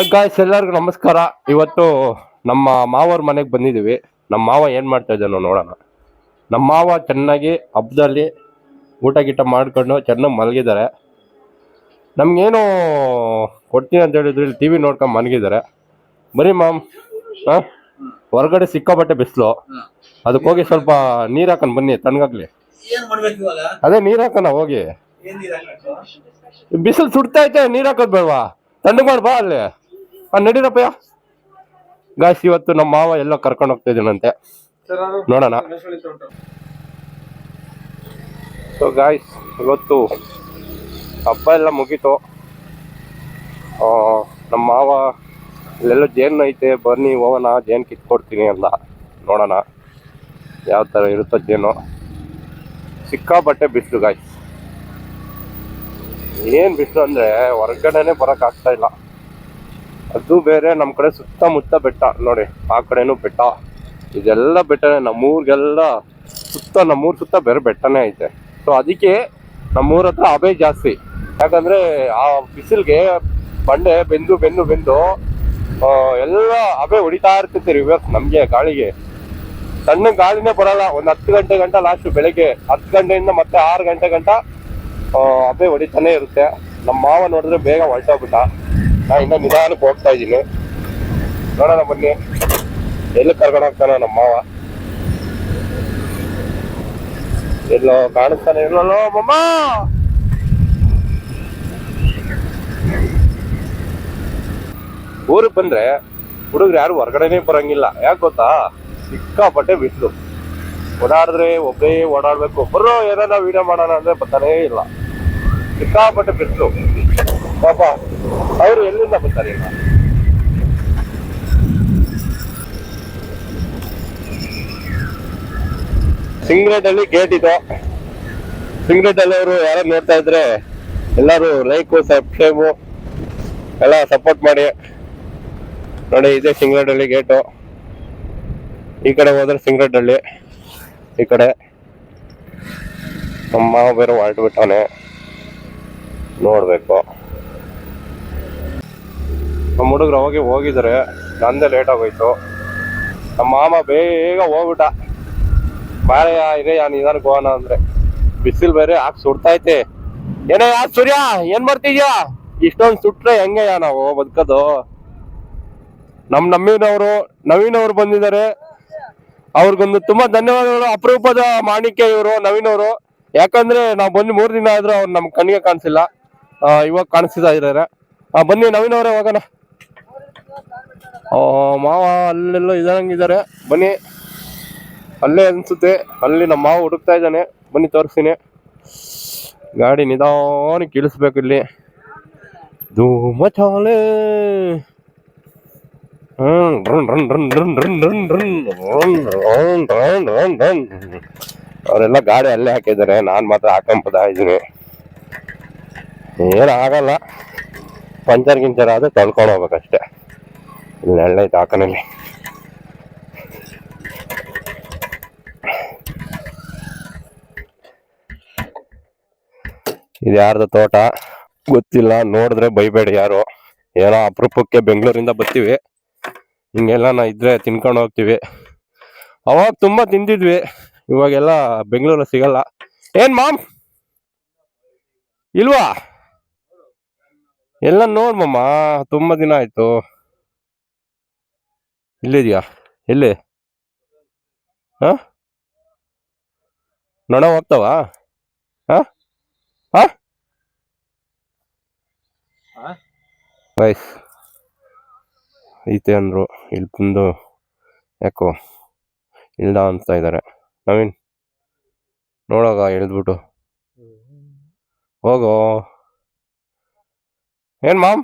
Guys ಎಲ್ಲರಿಗೂ ನಮಸ್ಕಾರ. ಇವತ್ತು ನಮ್ಮ ಮಾವವ್ರ ಮನೆಗೆ ಬಂದಿದ್ದೀವಿ. ನಮ್ಮ ಮಾವ ಏನು ಮಾಡ್ತಾ ಇದ್ದಾನೋ ನೋಡೋಣ. ನಮ್ಮ ಮಾವ ಚೆನ್ನಾಗಿ ಹಬ್ಬದಲ್ಲಿ ಊಟ ಗೀಟ ಮಾಡ್ಕೊಂಡು ಚೆನ್ನಾಗಿ ಮಲಗಿದ್ದಾರೆ. ನಮ್ಗೇನು ಕೊಡ್ತೀನಿ ಅಂತ ಹೇಳಿದ್ರು, ಇಲ್ಲಿ ಟಿ ವಿ ನೋಡ್ಕೊಂಡು ಮಲಗಿದ್ದಾರೆ. ಬರೀ ಮಾಮ್, ಹಾಂ, ಹೊರಗಡೆ ಸಿಕ್ಕಾಬಟ್ಟೆ ಬಿಸಿಲು. ಅದಕ್ಕೆ ಹೋಗಿ ಸ್ವಲ್ಪ ನೀರು ಹಾಕೊಂಡು ಬನ್ನಿ, ತಣ್ಣಗಾಗ್ಲಿ. ಅದೇ ನೀರು ಹಾಕೋಣ ಹೋಗಿ. ಬಿಸಿಲು ಸುಡ್ತಾ ಐತೆ, ನೀರು ಹಾಕೋದು ಬೇಡವಾ? ತಣ್ಣಗೆ ಮಾಡಿ ಬಾ ಅಲ್ಲಿ. ನಡೀರಪ್ಪಯ್ಯ. ಗಾಯ್ಸ್, ಇವತ್ತು ನಮ್ಮ ಮಾವ ಎಲ್ಲ ಕರ್ಕೊಂಡು ಹೋಗ್ತಾ ಇದ್ದೀನಂತೆ, ನೋಡೋಣ. ಸೊ ಗಾಯ್ಸ್, ಇವತ್ತು ಹಬ್ಬ ಎಲ್ಲ ಮುಗೀತು. ನಮ್ಮ ಮಾವ ಇಲ್ಲೆಲ್ಲ ಜೇನು ಐತೆ, ಬನ್ನಿ ಹೋಗೋಣ, ಜೇನು ಕಿತ್ಕೊಡ್ತೀನಿ ಅಂತ. ನೋಡೋಣ ಯಾವ ಥರ ಇರುತ್ತೋ ಜೇನು. ಸಿಕ್ಕಾಬಟ್ಟೆ ಬಿಸಿಲು ಗಾಯ್ಸ್, ಏನು ಬಿಸಿಲು ಅಂದರೆ ಹೊರಗಡೆನೆ ಬರೋಕ್ಕಾಗ್ತಾ ಇಲ್ಲ. ಅದು ಬೇರೆ, ನಮ್ಮ ಕಡೆ ಸುತ್ತಮುತ್ತ ಬೆಟ್ಟ ನೋಡಿ, ಆ ಕಡೆನೂ ಬೆಟ್ಟ, ಇದೆಲ್ಲ ಬೆಟ್ಟನೇ. ನಮ್ಮೂರಿಗೆಲ್ಲ ನಮ್ಮೂರ ಸುತ್ತ ಬೇರೆ ಬೆಟ್ಟನೇ ಐತೆ. ಸೊ ಅದಕ್ಕೆ ನಮ್ಮೂರ ಹತ್ರ ಹಬೆ ಜಾಸ್ತಿ. ಯಾಕಂದರೆ ಆ ಬಿಸಿಲಿಗೆ ಬಂಡೆ ಬೆಂದು ಬೆಂದು ಬೆಂದು ಎಲ್ಲ ಹಬೆ ಹೊಡಿತಾ ಇರ್ತೈತೆ ರಿವರ್ಸ್ ನಮಗೆ ಗಾಳಿಗೆ. ಸಣ್ಣ ಗಾಳಿನೇ ಬರೋಲ್ಲ. ಒಂದು 10 ಗಂಟೆ ಗಂಟ ಲಾಸ್ಟು, ಬೆಳಗ್ಗೆ 10 ಗಂಟೆಯಿಂದ ಮತ್ತೆ 6 ಗಂಟೆ ಗಂಟ ಹಬೆ ಹೊಡಿತಾನೆ ಇರುತ್ತೆ. ನಮ್ಮ ಮಾವ ನೋಡಿದ್ರೆ ಬೇಗ ಹೊರಟೋಗ್ಬಿಟ್ಟ. ನಾ ಇನ್ನೂ ನಿಧಾನಕ್ಕೆ ಹೋಗ್ತಾ ಇದ್ದೀನಿ. ನೋಡೋಣ ಬನ್ನಿ, ಎಲ್ಲಿ ಕರ್ಕೊಂಡು ಹೋಗ್ತಾನ ನಮ್ಮ ಮಾವ. ಎಲ್ಲೋ ಕಾಣಿಸ್ತಾನೆ ಇಲ್ಲೋ ಮಮ್ಮ. ಊರಿಗೆ ಬಂದ್ರೆ ಹುಡುಗರು ಯಾರು ಹೊರಗಡೆನೇ ಬರಂಗಿಲ್ಲ. ಯಾಕೆ ಗೊತ್ತಾ? ಸಿಕ್ಕಾಪಟ್ಟೆ ಬಿಸಿಲು. ಓಡಾಡಿದ್ರೆ ಒಬ್ಬರೇ ಓಡಾಡ್ಬೇಕು. ಒಬ್ಬರು ಏನಾರ ವಿಡಿಯೋ ಮಾಡೋಣ ಅಂದ್ರೆ ಬರ್ತಾನೇ ಇಲ್ಲ. ಸಿಕ್ಕಾಪಟ್ಟೆ ಬಿಸಿಲು. ಪಾಪ ಅವರು ಎಲ್ಲಿಂದ ಬರ್ತಾರೆ ಈಗ? ಸಿಂಗ್ರೇಟಲ್ಲಿ ಗೇಟ್ ಇದು. ಸಿಂಗ್ರೇಟಲ್ಲಿ ಅವರು ಯಾರು ನೋಡ್ತಾ ಇದ್ರೆ ಎಲ್ಲರೂ ಲೈಕು, ಸಬ್ಸ್ಕ್ರೈಬು ಎಲ್ಲ ಸಪೋರ್ಟ್ ಮಾಡಿ. ನೋಡಿ, ಇದೇ ಸಿಂಗ್ರೇಟಲ್ಲಿ ಗೇಟು. ಈ ಕಡೆ ಹೋದ್ರೆ ಸಿಂಗ್ರೇಟಲ್ಲಿ, ಈ ಕಡೆ ನಮ್ಮ ಮಾವ ಬೇರೆ ಹೊರಟುಬಿಟ್ಟವನೆ, ನೋಡ್ಬೇಕು. ನಮ್ಮ ಹುಡುಗರು ಹೋಗಿದ್ದಾರೆ, ನಂದೇ ಲೇಟ್ ಆಗೋಯ್ತು. ನಮ್ಮ ಮಾಮ ಬೇಗ ಹೋಗ್ಬಿಟ್ಟ. ಬಾಳೆಯ ಇದೆಯಾ ನಿಧಾನಕ್ಕೆ ಹೋಗೋಣ ಅಂದ್ರೆ ಬಿಸಿಲು ಬೇರೆ ಹಾಕಿ ಸುಡ್ತೈತೆ. ಏನೇ ಸೂರ್ಯ, ಏನ್ ಮಾಡ್ತಿದ್ಯಾ? ಇಷ್ಟೊಂದು ಸುಟ್ರೆ ಹೆಂಗಯ್ಯ ನಾವು ಬದುಕೋದು? ನವೀನ್ ಅವರು ಬಂದಿದ್ದಾರೆ. ಅವ್ರಿಗೊಂದು ತುಂಬಾ ಧನ್ಯವಾದಗಳು. ಅಪರೂಪದ ಮಾಣಿಕ್ಯ ಇವರು ನವೀನ್ ಅವರು. ಯಾಕಂದ್ರೆ ನಾವು ಬಂದು 3 ದಿನ ಆದ್ರೂ ಅವ್ರು ನಮ್ ಕಣ್ಣಿಗೆ ಕಾಣಿಸಿಲ್ಲ. ಇವಾಗ ಕಾಣಿಸ್ತಾ ಇದ್ದಾರೆ. ಬನ್ನಿ ನವೀನ್ ಅವರೇ, ಹೋಗೋಣ. ಮಾವ ಅಲ್ಲೆಲ್ಲೋ ಇದಂಗಿದ್ದಾರೆ. ಬನ್ನಿ, ಅಲ್ಲೇ ಅನ್ಸುತ್ತೆ. ಅಲ್ಲಿ ನಮ್ಮ ಮಾವ ಹುಡುಕ್ತಾ ಇದ್ದಾನೆ. ಬನ್ನಿ ತೋರಿಸ್ತೀನಿ. ಗಾಡಿ ನಿಧಾನಕ್ಕೆ ಇಳಿಸ್ಬೇಕು. ಇಲ್ಲಿ ಧೂಮಚಾಲೆ. ಅವರೆಲ್ಲ ಗಾಡಿ ಅಲ್ಲೇ ಹಾಕಿದ್ದಾರೆ, ನಾನು ಮಾತ್ರ ಹಾಕೊಂಬೋದಾ ಇದ್ದೀನಿ. ಏನಾಗಲ್ಲ, ಪಂಚರ್ ಗಿಂಚರ್ ಆದ್ರೆ ತೊಳ್ಕೊಂಡು ಹೋಗ್ಬೇಕಷ್ಟೆ. ಇಲ್ಲಿ ಎಳ್ಳೈತೆ ಹಾಕನಲ್ಲಿ. ಇದು ಯಾರ್ದು ತೋಟ ಗೊತ್ತಿಲ್ಲ, ನೋಡಿದ್ರೆ ಬೈಬೇಡಿ ಯಾರು. ಏನೋ ಅಪರೂಪಕ್ಕೆ ಬೆಂಗಳೂರಿಂದ ಬರ್ತೀವಿ, ಹಿಂಗೆಲ್ಲ ಇದ್ರೆ ತಿನ್ಕೊಂಡು ಹೋಗ್ತೀವಿ. ಅವಾಗ ತುಂಬಾ ತಿಂತಿದ್ವಿ, ಇವಾಗೆಲ್ಲ ಬೆಂಗಳೂರಲ್ಲಿ ಸಿಗಲ್ಲ. ಏನ್ ಮಾಮ್ ಇಲ್ವಾ? ಎಲ್ಲ ನೋಡ್ಮಮ್ಮ, ತುಂಬಾ ದಿನ ಆಯ್ತು. ಇಲ್ಲಿದ್ಯಾ? ಎಲ್ಲಿ? ನೊಣ ಹೋಗ್ತಾವ? ವೈಸ್ ಐತೆ ಅಂದ್ರು, ಇಲ್ಲಿ ಬಂದು ಯಾಕೋ ಇಲ್ದ ಅನ್ಸ್ತಾ ಇದ್ದಾರೆ. ನವೀನ್ ನೋಡೋಗ, ಇಳಿದ್ಬಿಟ್ಟು ಹೋಗೋ. ಏನ್ ಮಾಮ್?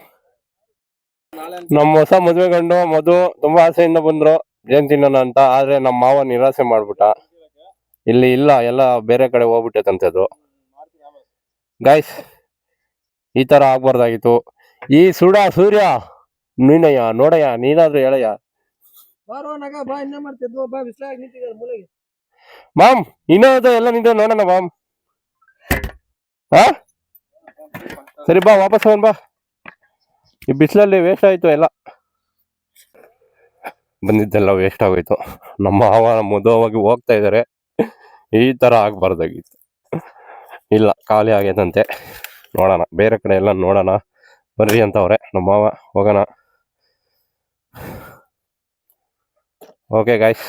ನಮ್ಮ ಹೊಸ ಮದುವೆ ಗಂಡು ಮಧು ತುಂಬಾ ಆಸೆಯಿಂದ ಬಂದ್ರು ಜೇನ್ ತಿನ್ನೋಣ ಅಂತ. ಆದ್ರೆ ನಮ್ಮ ಮಾವ ನಿರಾಸೆ ಮಾಡ್ಬಿಟ್ಟ. ಇಲ್ಲಿ ಇಲ್ಲ, ಎಲ್ಲ ಬೇರೆ ಕಡೆ ಹೋಗ್ಬಿಟ್ಟೈತಂತೆ ಅದು. ಗೈಸ್, ಈ ತರ ಆಗ್ಬಾರ್ದಾಗಿತ್ತು. ಈ ಸೂರ್ಯ ನೀನಯ್ಯ, ನೋಡಯ್ಯ, ನೀನಾದ್ರೂ ಹೇಳಯ್ಯ. ಮಾಮ್ ಇನ್ನೊಂದು ಎಲ್ಲ ನಿಂತ ನೋಡೋಣ ಮಾಮ್. ಸರಿ ಬಾ, ವಾಪಸ್ ಹೋಗೋಣ ಬಾ. ಈ ಬಿಸಿಲಲ್ಲಿ ವೇಸ್ಟ್ ಆಯ್ತು ಎಲ್ಲ, ಬಂದಿದ್ದೆಲ್ಲ ವೇಸ್ಟ್ ಆಗೋಯ್ತು. ನಮ್ಮ ಮಾವ ಮದುವಾಗಿ ಹೋಗ್ತಾ ಇದಾರೆ, ಈ ತರ ಆಗ್ಬಾರ್ದಾಗಿತ್ತು. ಇಲ್ಲ, ಖಾಲಿ ಆಗೈತಂತೆ, ನೋಡೋಣ ಬೇರೆ ಕಡೆ ಎಲ್ಲ ನೋಡೋಣ ಬರ್ರಿ ಅಂತವ್ರೆ ನಮ್ಮ ಮಾವ, ಹೋಗೋಣ. ಓಕೆ ಗಾಯ್ಸ್,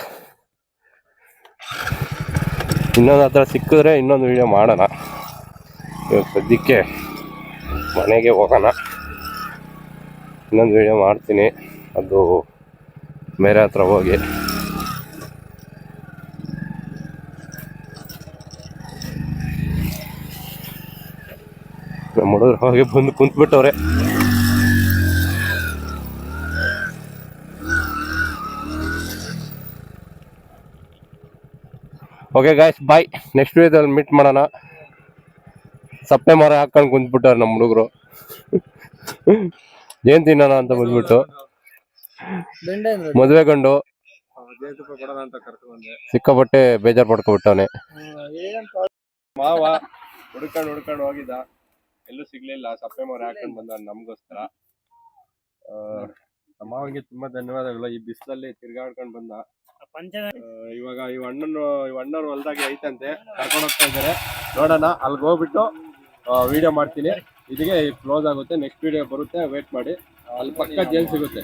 ಇನ್ನೊಂದು ಹತ್ರ ಸಿಕ್ಕಿದ್ರೆ ಇನ್ನೊಂದು ವಿಡಿಯೋ ಮಾಡೋಣ. ಇವಾಗ ಸದ್ಯಕ್ಕೆ ಮನೆಗೆ ಹೋಗೋಣ. ಇನ್ನೊಂದು ವಿಡಿಯೋ ಮಾಡ್ತೀನಿ, ಅದು ಬೇರೆ ಹತ್ರ ಹೋಗಿ. ನಮ್ಮ ಹುಡುಗರು ಹೋಗಿ ಬಂದು ಕುಂತ್ಬಿಟ್ಟವ್ರೆ. ಓಕೆ ಗಾಯ್ಸ್, ಬಾಯ್. ನೆಕ್ಸ್ಟ್ ವಿಡಿಯೋದಲ್ಲಿ ಮೀಟ್ ಮಾಡೋಣ. ಸಪ್ಪೆ ಮರ ಹಾಕೊಂಡು ಕುಂತ್ಬಿಟ್ಟವ್ರೆ ನಮ್ಮ ಹುಡುಗರು. ಏನ್ ತಿನ್ನೋಣ ಅಂತ ಬಂದ್ಬಿಟ್ಟು ಮದುವೆ ಗಂಡು ಸಿಕ್ಕಾಪಟ್ಟೆ ಬೇಜಾರ್ ಪಡ್ಕೊಬಿಟ್ಟವನೆ. ಮಾವ ಹುಡ್ಕೊಂಡು ಹೋಗಿದ್ದ, ಎಲ್ಲೂ ಸಿಗ್ಲಿಲ್ಲ. ಸಪ್ಪೆ ಮರ ಹಾಕೊಂಡ್ ಬಂದ ನಮ್ಗೋಸ್ಕರ. ನಮ್ಮ ಮಾವನಿಗೆ ತುಂಬಾ ಧನ್ಯವಾದಗಳು. ಈ ಬಿಸಿಲಲ್ಲಿ ತಿರ್ಗಾಡ್ಕೊಂಡ್ ಬಂದ. ಇವಾಗ ಇವ್ ಅಣ್ಣನ ಹೊಲ್ದಾಗೆ ಐತಂತೆ, ಕರ್ಕೊಂಡು ಹೋಗ್ತಾ ಇದಾರೆ. ನೋಡೋಣ, ಅಲ್ಲಿಗೆ ಹೋಗ್ಬಿಟ್ಟು ವಿಡಿಯೋ ಮಾಡ್ತೀನಿ. ಇದಿಗೆ ಕ್ಲೋಸ್ ಆಗುತ್ತೆ. ನೆಕ್ಸ್ಟ್ ವಿಡಿಯೋ ಬರುತ್ತೆ, ವೇಟ್ ಮಾಡಿ. ಅಲ್ಲಿ ಪಕ್ಕ ಜೇಲ್ ಸಿಗುತ್ತೆ.